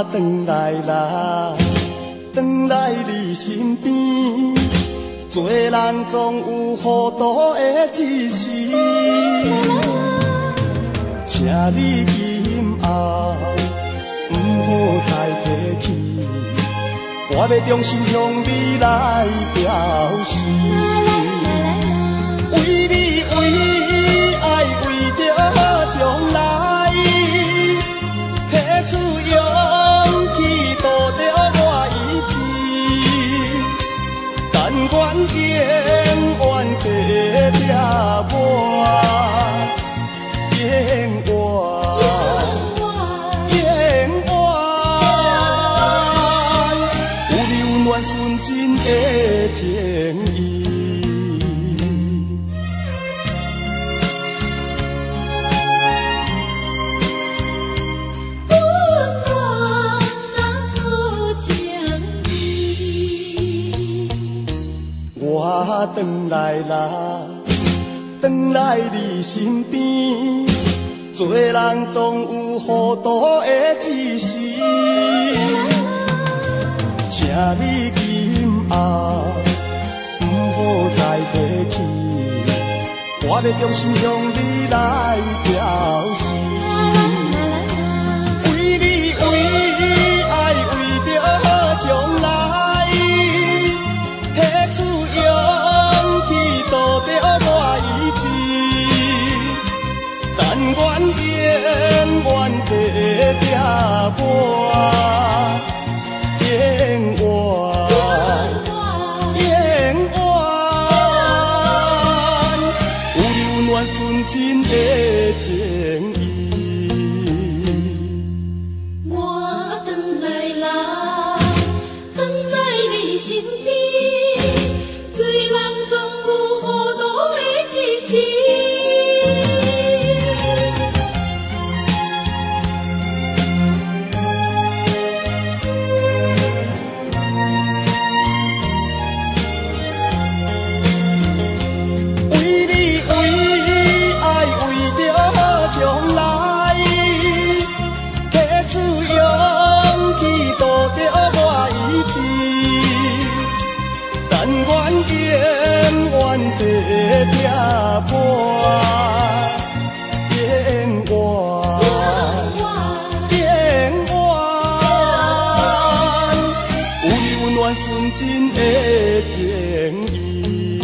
转来啦，转来你身边，做人总有糊涂的一时，请你今后不好再提起，我要重新向你来表示，为你为爱为着将来，提出勇气渡着我意志，但愿永远陪着我，永远。纯真的情意，温暖好情意。我转来啦，转来你身边，做人总有糊涂的一时。请你今后不好再提起，我要重新向你来表示，为你为爱为着将来，提出勇气渡着我意志，但愿永远陪着我。永远，有你温暖纯真的情意。我转来啦，转来你身边，做人总有糊涂的一时。陪着我，永远，有你温暖纯真的情意。